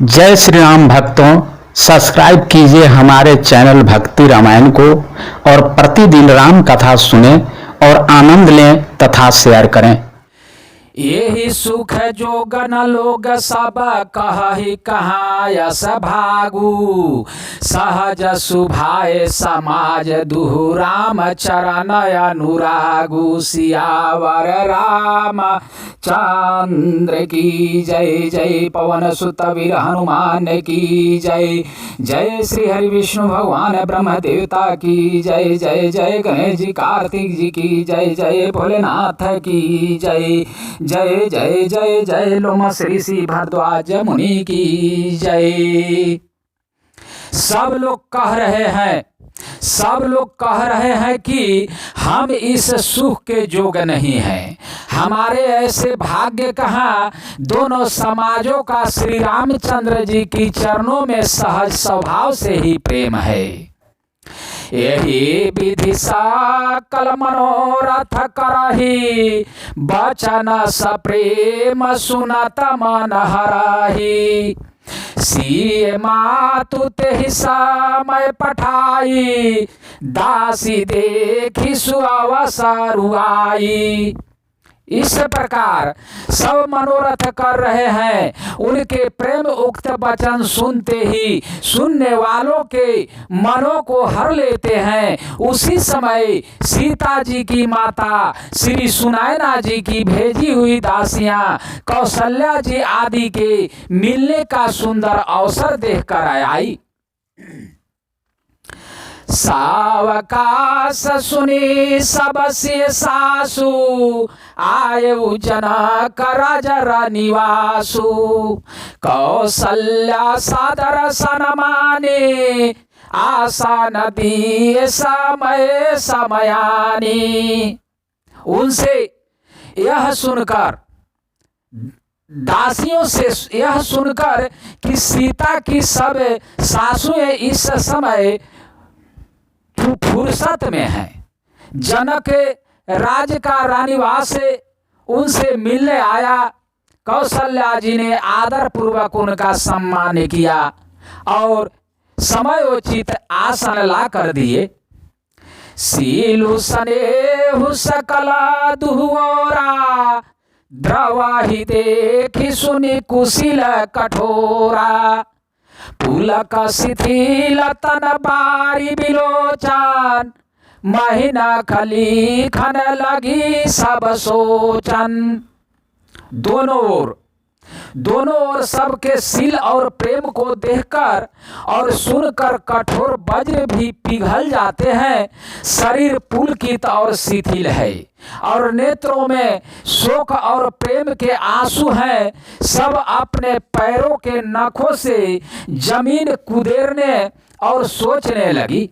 जय श्री राम भक्तों, सब्सक्राइब कीजिए हमारे चैनल भक्ति रामायण को और प्रतिदिन राम कथा सुने और आनंद लें तथा शेयर करें। यही सुख जो गण लोग सब कहि कहायस भागु, सहज सुभाए समाज दुहु राम चरण अनुरागु। सियावर राम चंद्र की जय, जय पवन सुत वीर हनुमान की जय। जय श्री हरि विष्णु भगवान ब्रह्म देवता की जय, जय जय गणेश जी कार्तिक जी की जय, जय भोलेनाथ की जय। जय जय जय जय लोम ऋषि भारद्वाज मुनि की जय। सब लोग कह रहे हैं कि हम इस सुख के जोग नहीं हैं। हमारे ऐसे भाग्य कहाँ। दोनों समाजों का श्री रामचंद्र जी की चरणों में सहज स्वभाव से ही प्रेम है। यही विधि सकल मनोरथ करहि, बचन सप्रेम सुनत मन हरहि। सिय मातु तेहि समय पठाई, दासी देखी सुअवसर आई। इस प्रकार सब मनोरथ कर रहे हैं। उनके प्रेम उक्त वचन सुनते ही सुनने वालों के मनों को हर लेते हैं। उसी समय सीता जी की माता श्री सुनैना जी की भेजी हुई दासियां कौशल्या जी आदि के मिलने का सुंदर अवसर देखकर आई। सावकाश सुनी सबसे सासु, आयु जनक राजर निवासु। कौशल्या सादर सनमाने, आसन दिए समय समयानी। उनसे यह सुनकर दासियों से यह सुनकर कि सीता की सब सासुएं इस समय फुर्सत में है, जनक राज का रानीवास से उनसे मिलने आया। कौशल्या जी ने आदर पूर्वक उनका सम्मान किया और समयोचित आसन ला कर दिए। सीलु सनेहु सकल दुहुओरा, द्रवाहि देखि सुनि कुशिल कठोरा। पुलक शिथिल तन बारी बिलोचन, महीना खली खन लगी सब सोचन। दोनों ओर सबके सील और प्रेम को देखकर और सुनकर कठोर वज्र भी पिघल जाते हैं। शरीर पुलकित और शिथिल है और नेत्रों में शोक और प्रेम के आंसू हैं। सब अपने पैरों के नखों से जमीन कुदेरने और सोचने लगी।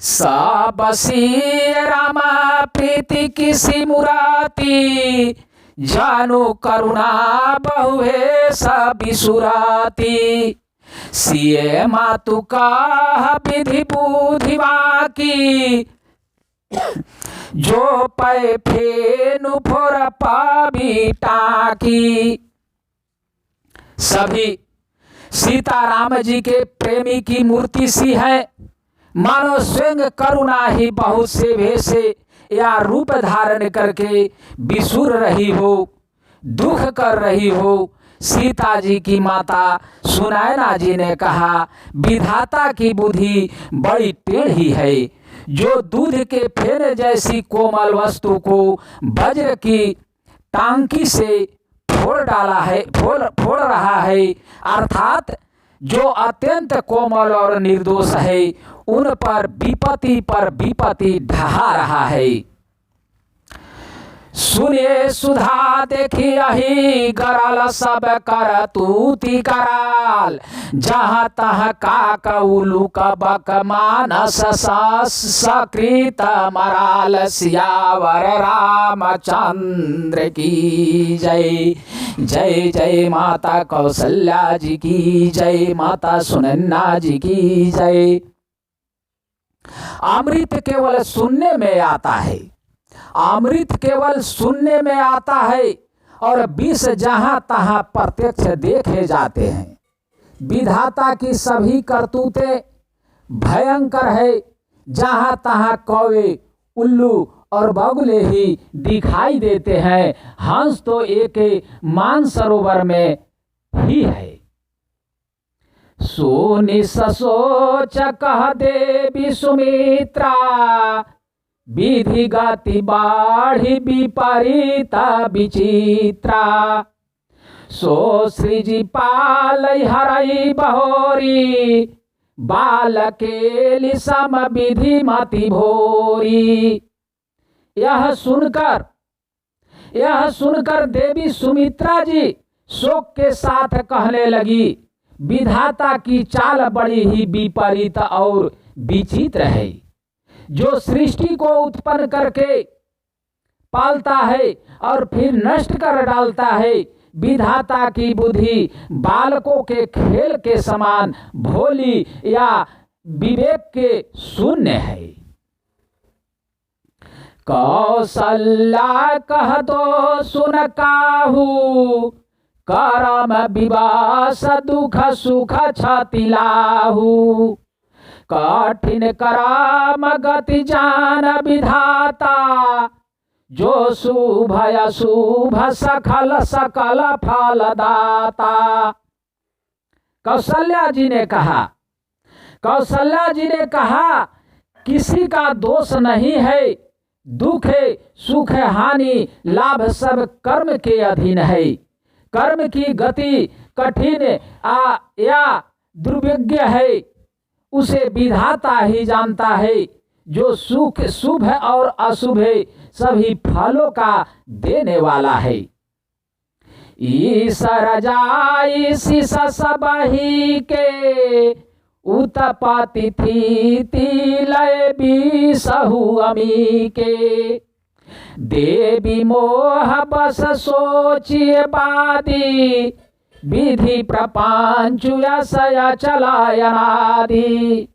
सबसी रामा प्रीति किसी मुराती, जानु करुणा बहु है बिसुराती। सिए मातु का विधि बुद्धि बाकी, जो पै फेनु फोर पाबी टाकी। सभी सीताराम जी के प्रेमी की मूर्ति सी है, मानो स्वयं करुणा ही बहुत से भेषे या रूप धारण करके बिसुर रही हो, दुख कर रही हो। सीता जी की माता सुनैना जी ने कहा, विधाता की बुद्धि बड़ी टेढ़ी है, जो दूध के फेन जैसी कोमल वस्तु को वज्र की टांकी से फोड़ रहा है, अर्थात जो अत्यंत कोमल और निर्दोष है, उन पर विपत्ति ढहा रहा है। सुनिए सुधा देखी यही गरल सब कर तूती कराल, जहाँ तहाँ काक उलूक बक मानस सकृत मराल। सियावर रामचंद्र की जय, जय जय माता कौशल्या जी की जय, माता सुनैना जी की जय। अमृत केवल सुनने में आता है, अमृत केवल सुनने में आता है और विष जहां तहां प्रत्यक्ष देखे जाते हैं। विधाता की सभी करतूतें भयंकर है। जहां तहां कौवे, उल्लू और बगुले ही दिखाई देते हैं। हंस तो एक मानसरोवर में ही है। सोनि ससोच कह देवी सुमित्रा, विधि गति बाढ़ी विपरीता विचित्रा। सो सृजी पाल हरई बहोरी, बालकेली सम विधि मति भोरी। यह सुनकर देवी सुमित्रा जी शोक के साथ कहने लगी, विधाता की चाल बड़ी ही विपरीत और विचित्र है। जो सृष्टि को उत्पन्न करके पालता है और फिर नष्ट कर डालता है। विधाता की बुद्धि बालकों के खेल के समान भोली या विवेक के शून्य है। कौशल्या कह दो सुन काहू, करम विवास दुख सुख छतिलाहू। कठिन कराम गति जान विधाता, जो शुभ अशुभ सकल सकल फलदाता। कौशल्या जी ने कहा किसी का दोष नहीं है। दुख सुख हानि लाभ सब कर्म के अधीन है। कर्म की गति कठिन या दुर्विज्ञ है, उसे विधाता ही जानता है। जो सुख शुभ और अशुभ सभी फलों का देने वाला है। ईश्वर जाई शीश सबही के, उत्पत्ति थी लय बिसहु अमी के। देवी मोह बस सोचिए बादी, विधि प्रपंच यशय चलायनादि।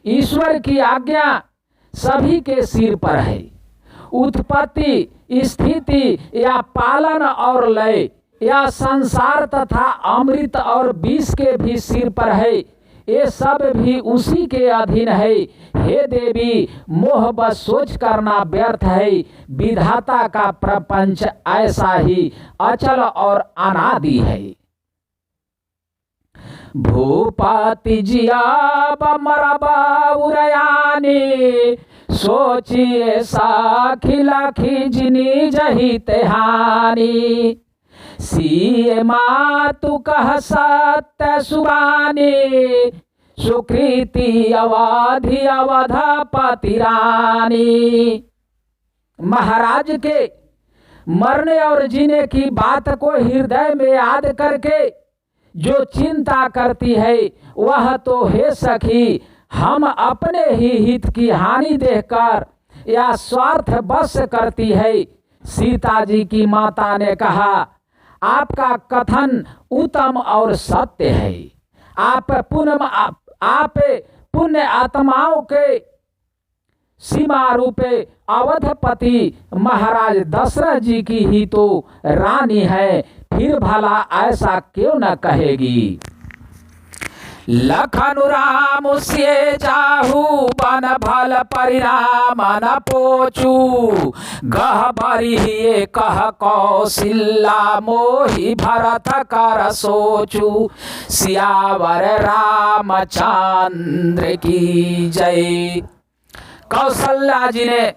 ईश्वर की आज्ञा सभी के सिर पर है। उत्पत्ति, स्थिति या पालन और लय या संसार तथा अमृत और विष के भी सिर पर है। ये सब भी उसी के अधीन है। हे देवी, मोह बस सोच करना व्यर्थ है। विधाता का प्रपंच ऐसा ही अचल और अनादि है। भूपति जिया बमरबा उरयानी, सोचिए साखी लाखी जिनी जही तेहानी। सीए मातु कह सत्य सुबानी, सुकृति अवधि अवधपति रानी। महाराज के मरने और जीने की बात को हृदय में याद करके जो चिंता करती है, वह तो हे सखी हम अपने ही हित की हानि देखकर या स्वार्थ बस करती है। सीता जी की माता ने कहा, आपका कथन उत्तम और सत्य है। आप पुण्य आत्माओं के सीमा रूपे अवधपति महाराज दशरथ जी की ही तो रानी है, फिर भला ऐसा क्यों न कहेगी। लखन राम से जाहू बन भल परिणाम न पोचू, गहबरी कह कौशल्या मोहि भरत कर सोचू। सियावर रामचंद्र की जय। कौशल्या जी ने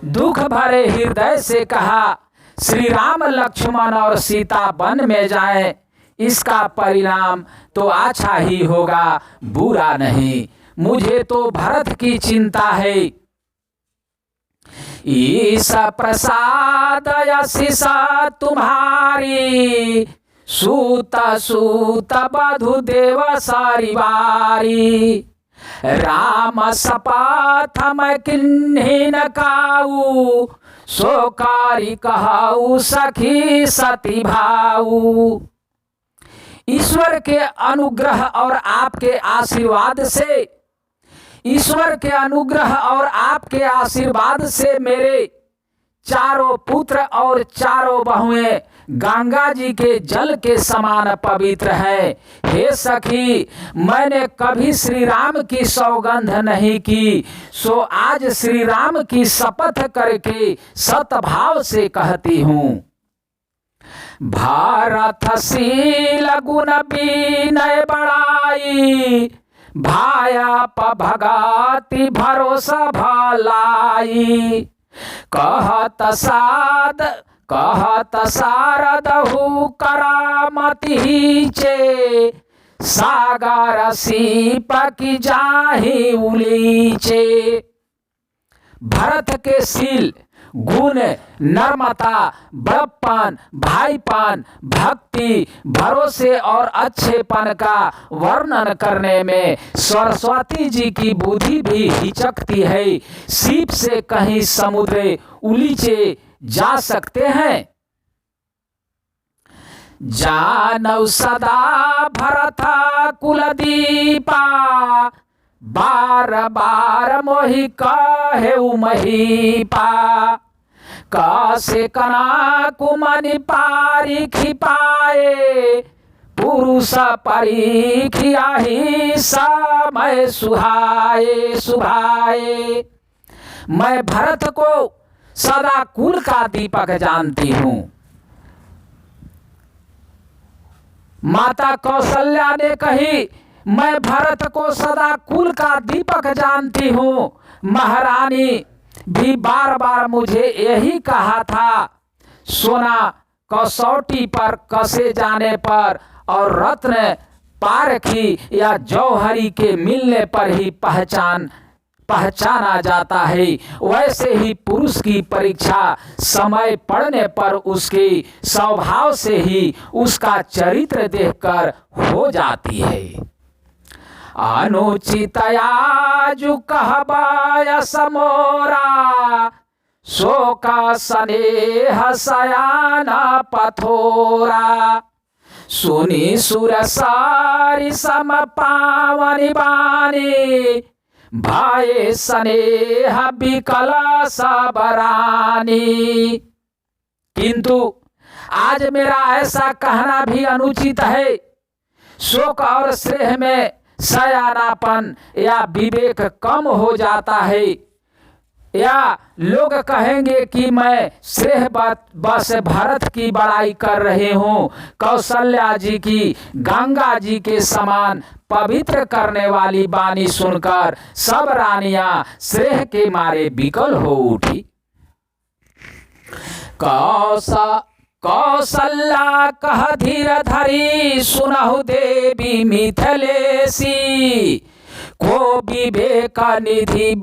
दुख भरे हृदय से कहा, श्री राम लक्ष्मण और सीता वन में जाएं, इसका परिणाम तो अच्छा ही होगा, बुरा नहीं। मुझे तो भरत की चिंता है। ईश प्रसाद यशिषा तुम्हारी, सूत सूत बधु देव सारिवारी। राम सपाथ मैं किन्हीं न काऊ, सोकारी कहाऊ सखी सती भाऊ। ईश्वर के अनुग्रह और आपके आशीर्वाद से, ईश्वर के अनुग्रह और आपके आशीर्वाद से मेरे चारों पुत्र और चारों बहुएं गंगा जी के जल के समान पवित्र है। हे सखी, मैंने कभी श्री राम की सौगंध नहीं की, सो आज श्री राम की शपथ करके सतभाव से कहती हूँ। भारत शील गुण विनय बड़ाई, भायाप भगति भरोसा भलाई। कहत सारदहु करामति चे, सागर सीप की जाहि उलीचे। भरत के शील, गुण, नर्मता, बड़प्पन, भाईपन, भक्ति, भरोसे और अच्छेपन का वर्णन करने में सरस्वती जी की बुद्धि भी हिचकती है। सीप से कहीं समुद्र उलीचे जा सकते हैं। जानौ सदा भरत कुलदीपा, बार बार मोहि कहेउ महीपा। कसे कना कुमनि पारिखि पाए, पुरुष परीखियाहि समय सुहाए सुभाए। मैं भरत को सदा कुल का दीपक जानती हूँ। माता कौशल्या ने कही, मैं भरत को सदा कुल का दीपक जानती हूँ। महारानी भी बार बार मुझे यही कहा था। सोना कसौटी पर कसे जाने पर और रत्न पारखी या जौहरी के मिलने पर ही पहचाना जाता है, वैसे ही पुरुष की परीक्षा समय पड़ने पर उसके स्वभाव से ही उसका चरित्र देखकर हो जाती है। अनुचितया जु कहबाय समोरा, शोक स्नेह सयाना पथोरा। सुनी सुर सारी सम पावनि बानी, भाए स्नेह विकल सबरानी। किंतु आज मेरा ऐसा कहना भी अनुचित है। शोक और स्नेह में सयानापन या विवेक कम हो जाता है, या लोग कहेंगे कि मैं श्रेय बस भरत की बड़ाई कर रही हूँ। कौशल्या जी की गंगा जी के समान पवित्र करने वाली वाणी सुनकर सब रानियां श्रेय के मारे विकल हो उठी। कौशल्या कह धीर धरी, सुनहु देवी मिथिलेसी। को विवेक निधि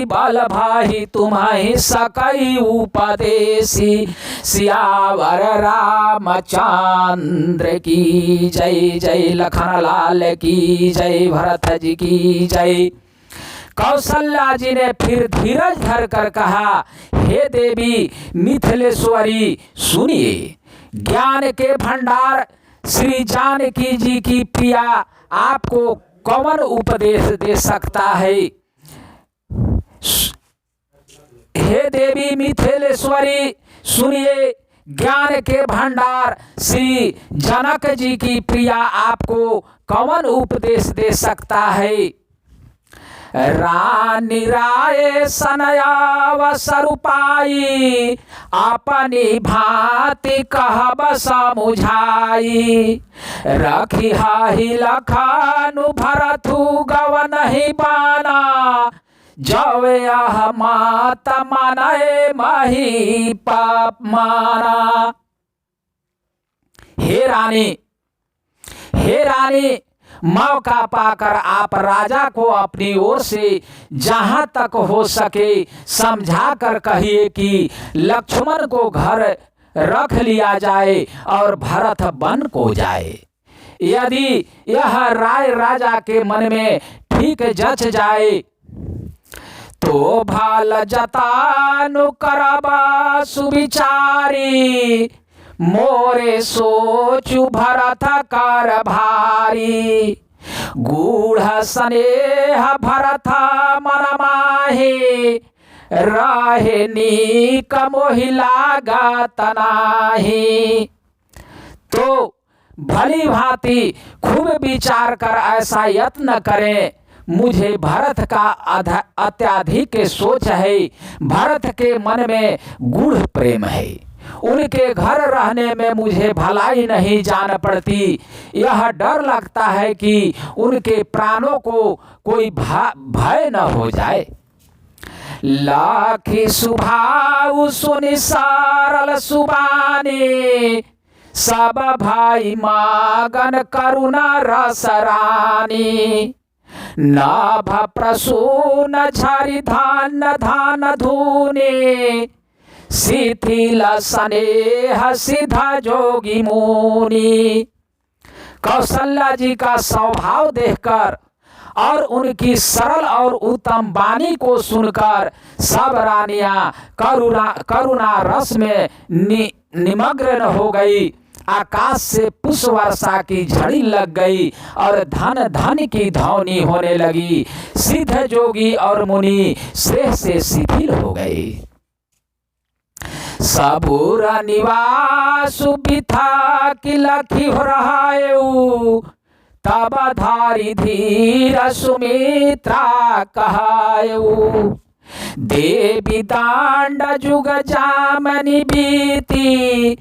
बल भाई तुम्हारी सकई उपदेशी। सियावर रामचंद्र की जय जय, लखन लाल की जय, भरत जी की जय। कौशल्या जी ने फिर धीरज धर कर कहा, हे देवी मिथिलेश्वरी सुनिए, ज्ञान के भंडार श्री जानकी जी की प्रिया आपको कौन उपदेश दे सकता है। हे देवी मिथिलेश्वरी सुनिए, ज्ञान के भंडार श्री जनक जी की प्रिया आपको कौन उपदेश दे सकता है। रानी राय सनयावसर पाई, अपनी भांति कहब समुझाई। रखी हाहि लखानु भरथु गव नहीं बाना, जवे यह मात मानय मही पाप माना। हे रानी, मौका पाकर आप राजा को अपनी ओर से जहां तक हो सके समझा कर कहिए कि लक्ष्मण को घर रख लिया जाए और भरत वन को जाए। यदि यह राय राजा के मन में ठीक जच जाए तो भाल जतानु करबा सुविचारी। मोरे सोचु भरत कर भारी, गूढ़ स्नेह भरत मन माहे, रहे नीक मोहि लागत नाही। तो भली भांति खूब विचार कर ऐसा यत्न करें। मुझे भरत का अत्यधिक सोच है, भरत के मन में गूढ़ प्रेम है, उनके घर रहने में मुझे भलाई नहीं जान पड़ती। यह डर लगता है कि उनके प्राणों को कोई भय न हो जाए। लाखी सुभाऊ सुनि सरल सुबानी, सब भाई मागन करुणा रस रानी। नाभ प्रसून झरि धान धान धूने, शिथिल स्नेह सिद्ध जोगी मुनि। कौशल्या जी का स्वभाव देखकर और उनकी सरल और उत्तम वाणी को सुनकर सब रानियां करुणा रस में निमग्न हो गई। आकाश से पुष्प वर्षा की झड़ी लग गई और धन धन की ध्वनि होने लगी। सिद्ध जोगी और मुनि श्रेष्ठ से शिथिल हो गए। सबूर निवास बिथा कि लखी हो रहायु, तब धारी धीर सुमित्रा कहायु। देवी दांड जुग जामनि बीती,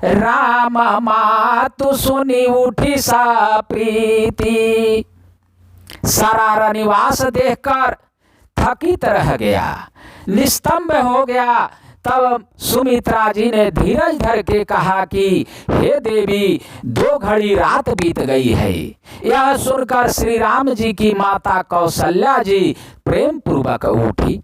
राम मातु सुनी उठी सा प्रीति। सारा निवास देखकर थकित रह गया, निस्तंभ हो गया। तब सुमित्रा जी ने धीरज धर के कहा कि हे देवी, 2 घड़ी रात बीत गई है। यह सुनकर श्री राम जी की माता कौशल्या जी प्रेम पूर्वक उठी।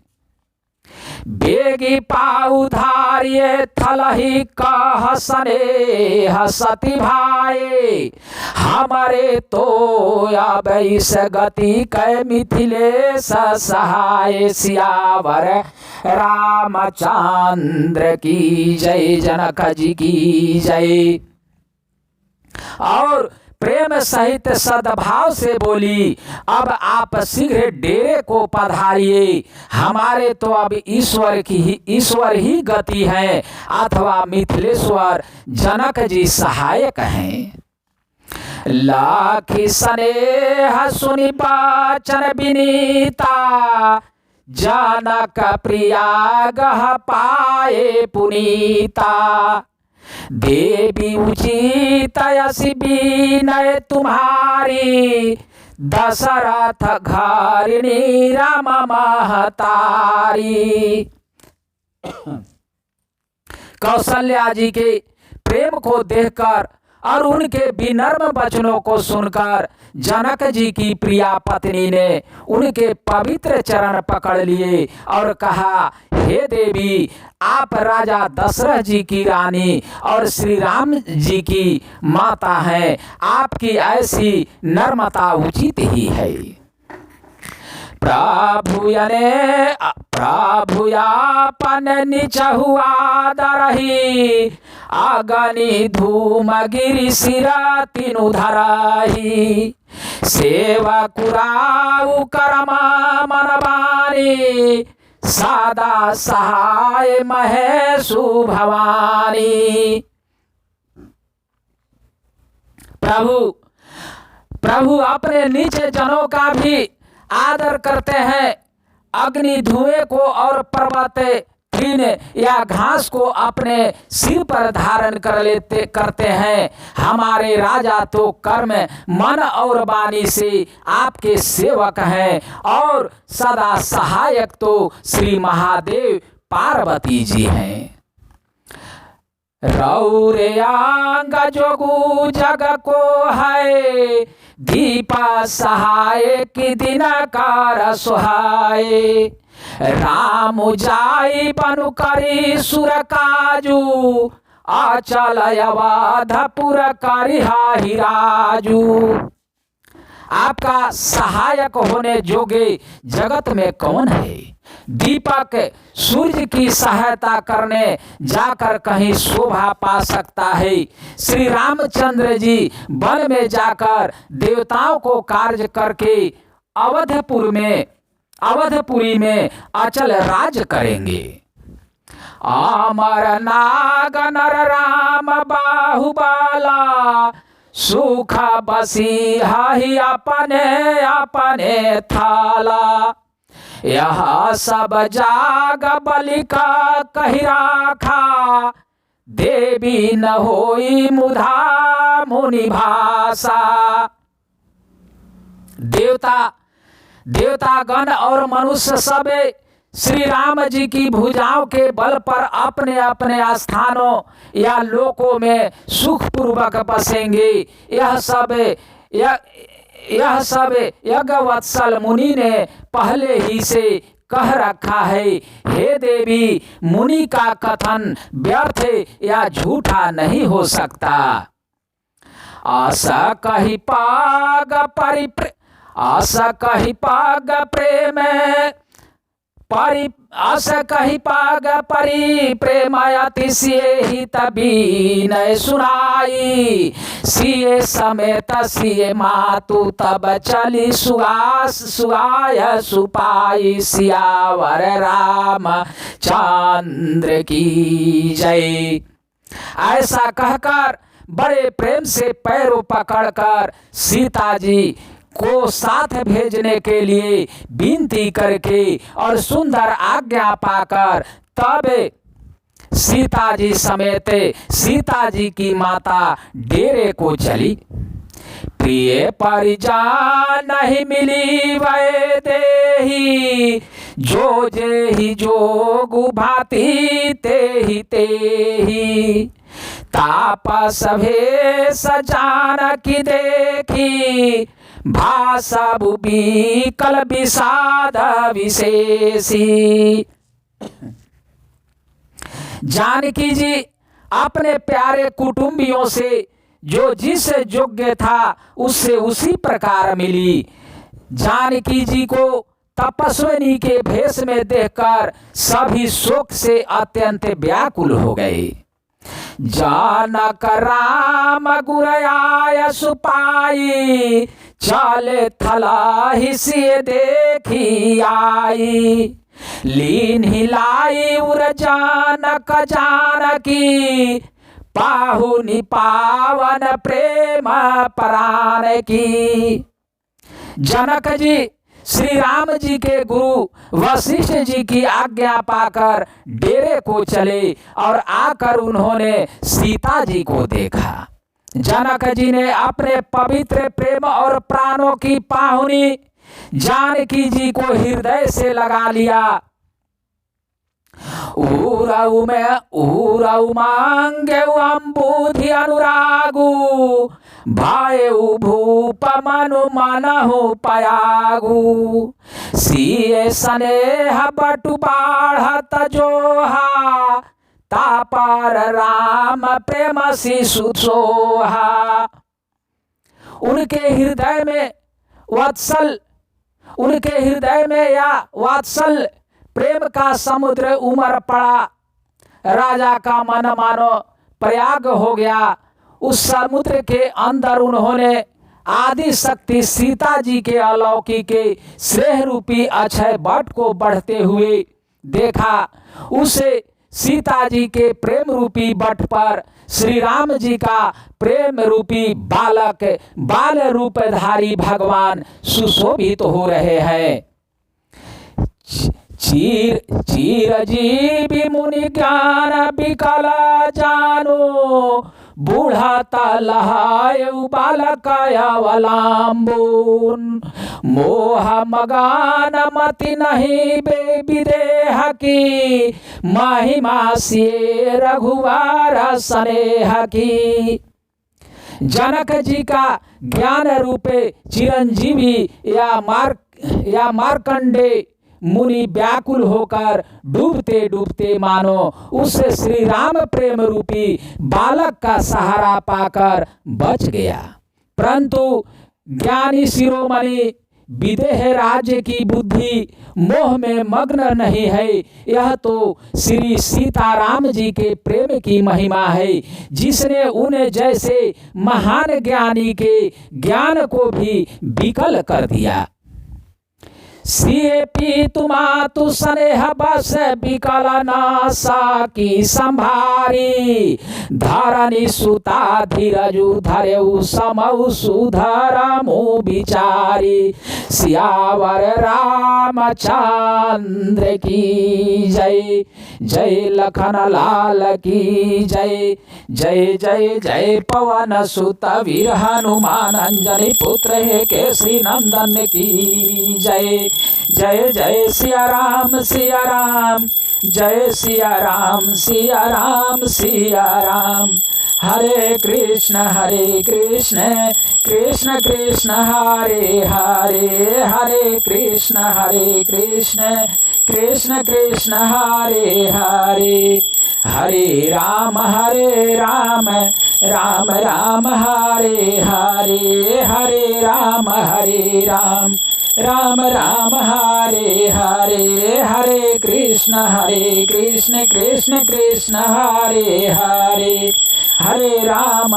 बेगी पाऊ धारिये थलही कह स्नेह सती भाई, हमारे तो अब इस गति कै मिथिलेश सहाय। सियावर रामचंद्र की जय, जनक जी की जय। और प्रेम सहित सद्भाव से बोली, अब आप शीघ्र डेरे को पधारिए। हमारे तो अब ईश्वर ही गति है, अथवा मिथिलेश्वर जनक जी सहायक हैं। लाखी स्नेह सुनि बचन विनीता, जनक प्रिया गह पाए पुनीता। देवी उचित यसी विनय तुम्हारी, दशरथ घारिणी राम महतारी। कौशल्या जी के प्रेम को देखकर और उनके विनम्र वचनों को सुनकर जनक जी की प्रिया पत्नी ने उनके पवित्र चरण पकड़ लिए और कहा, हे देवी, आप राजा दशरथ जी की रानी और श्री राम जी की माता हैं। आपकी ऐसी नम्रता उचित ही है। प्रभु यापन निचहुआ दरही, अगनि धूम गिरि सिरा तिनु धराही। सेवा कुराउ करमा मनवानी, सदा सहाय महेशु भवानी। प्रभु अपने नीचे जनों का भी आदर करते हैं। अग्नि धुएं को और पर्वत तृण या घास को अपने सिर पर धारण करते हैं। हमारे राजा तो कर्म मन और वाणी से आपके सेवक हैं और सदा सहायक तो श्री महादेव पार्वती जी हैं। रौरेयांग जोगु जग को है, दीपा सहाय की दिनकार सुहाय। राम जाई बनु करी सुर काजू, अचल अवधपुर करिहा राजू। आपका सहायक होने जोगे जगत में कौन है। दीपक सूर्य की सहायता करने जाकर कहीं शोभा पा सकता है। श्री रामचंद्र जी वन में जाकर देवताओं को कार्य करके अवधपुरी में अचल राज करेंगे। अमर नाग नर राम बाहुबाला, सुख बसी हाही अपने अपने थाला। यह सब जाग बलि का कही राखा, देवी न होई मुधा मुनि भाषा। देवतागण और मनुष्य सब श्री राम जी की भुजाओं के बल पर अपने अपने स्थानों या लोकों में सुखपूर्वक बसेंगे। यह सब यज्ञवत्सल मुनि ने पहले ही से कह रखा है। हे देवी, मुनि का कथन व्यर्थ या झूठा नहीं हो सकता। आशा कही पाग परिप्रेम अतिशय ही तभी न सुनाई। सिए समेत सिए मातु तब चली सुगाय सुपाई। सियावर राम चंद्र की जय। ऐसा कहकर बड़े प्रेम से पैरों पकड़कर सीता जी को साथ भेजने के लिए विनती करके और सुंदर आज्ञा पाकर तब सीता जी समेत सीता जी की माता डेरे को चली। प्रिय परिजान नहीं मिली वै देही, जो जेहि जोगु भांति तेहि तेहि। तापस भेष जानकी देखी, भाषा बुबी कल विषाद विशेषी। जानकी जी अपने प्यारे कुटुंबियों से जो जिस योग्य था उससे उसी प्रकार मिली। जानकी जी को तपस्विनी के भेष में देखकर सभी शोक से अत्यंत व्याकुल हो गए। जानक राम गुरयाय सुपाई, चाले थला हिसिए देखी आई। लीन हिलाई उर जानक जानकी, पाहुनि पावन प्रेम प्राण की। जनक जी श्री राम जी के गुरु वशिष्ठ जी की आज्ञा पाकर डेरे को चले और आकर उन्होंने सीता जी को देखा। जनक जी ने अपने पवित्र प्रेम और प्राणों की पाहुनी जानकी जी को हृदय से लगा लिया। उरऊ मांगे अम्बुधि अनुरागु, भायु भूप मनु मनहु पयागु। सिए स्नेह बटु बाढ़त जोहा, तापर राम प्रेम शिशु सोहा। उनके हृदय में या वात्सल प्रेम का समुद्र उमड़ पड़ा। राजा का मन मानो प्रयाग हो गया। उस समुद्र के अंदर उन्होंने आदि शक्ति सीता जी के अलौकिक श्रेय रूपी अक्षय वट को बढ़ते हुए देखा। उसे सीता जी के प्रेम रूपी वट पर श्री राम जी का प्रेम रूपी बाल रूपधारी भगवान सुशोभित हो रहे हैं। चिरजीवी मुनि ज्ञान विकला जानो, बूढ़ा तलहाय बालक अवलंबुन। मोह मगान मति नहीं बे विदेह की, महिमा से रघुवर स्नेह की। जनक जी का ज्ञान रूपे चिरंजीवी या मार्कंडे मुनि व्याकुल होकर डूबते डूबते मानो उस श्री राम प्रेम रूपी बालक का सहारा पाकर बच गया। परंतु ज्ञानी शिरोमणि विदेह राज्य की बुद्धि मोह में मग्न नहीं है। यह तो श्री सीताराम जी के प्रेम की महिमा है, जिसने उन्हें जैसे महान ज्ञानी के ज्ञान को भी विकल कर दिया। सिए तुमातु स्नेह बस विकल नासा की संभारी, धरनी सुता धीरजु धरेउ समऊ सुधरमु विचारी। सियावर रामचंद्र की जय, जय लखन लाल की जय, जय जय जय पवन सुत वीर हनुमान अंजनी पुत्र है केसरी नंदन की जय, जय जय सिया राम सिया राम, जय सिया राम सिया राम सिया राम। हरे कृष्ण कृष्ण कृष्ण हरे हरे, हरे कृष्ण कृष्ण कृष्ण हरे हरे। हरे राम राम राम हरे हरे, हरे राम राम राम हरे हरे। हरे कृष्ण कृष्ण कृष्ण हरे हरे, हरे राम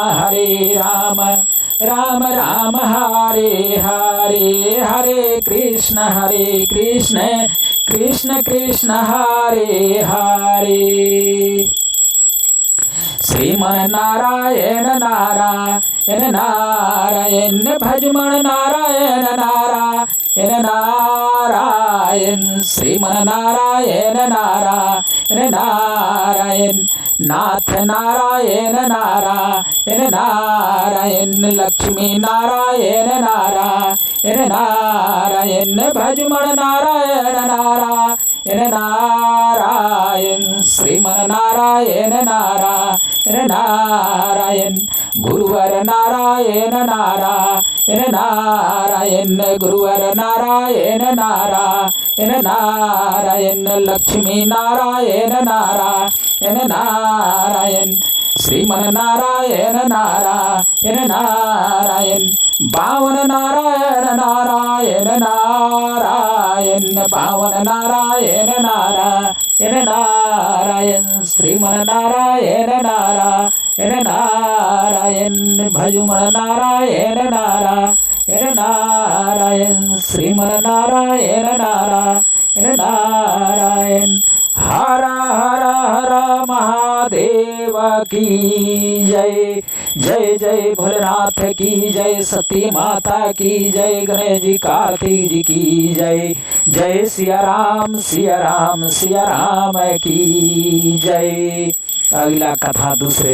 राम राम हरे हरे। हरे कृष्ण कृष्ण कृष्ण हरे हरे। श्रीमन नारायण नारायण नारायण भजमन नारायण नारायण नारायण। श्रीमन नारायण नारायण नारायण नाथ नारायण नारायण नारायण। लक्ष्मी नारायण नारायण नारायण भजमन नारायण नारायण नारायण। श्रीमन नारायण नारायण नारायण गुरुवर नारायण नारायण नारायण। गुरुवर नारायण नारायण नारायण। लक्ष्मी नारायण नारायण नारायण। श्रीमन नारायण नारायण नारायण बावन नारायण नारायण नारायण। बावन नारायण नारायण नारायण। श्रीमन नारायण नारायण नारायण भजमन नारायण नारायण नारायण। श्रीमन नारायण नारायण नारायण। हर हर हर महादेव की जय, जय जय भोलेनाथ की जय, सती माता की जय, गणेश जी कार्तिक जी की जय, जय सिया राम सिया राम सिया राम की जय। अगला कथा दूसरे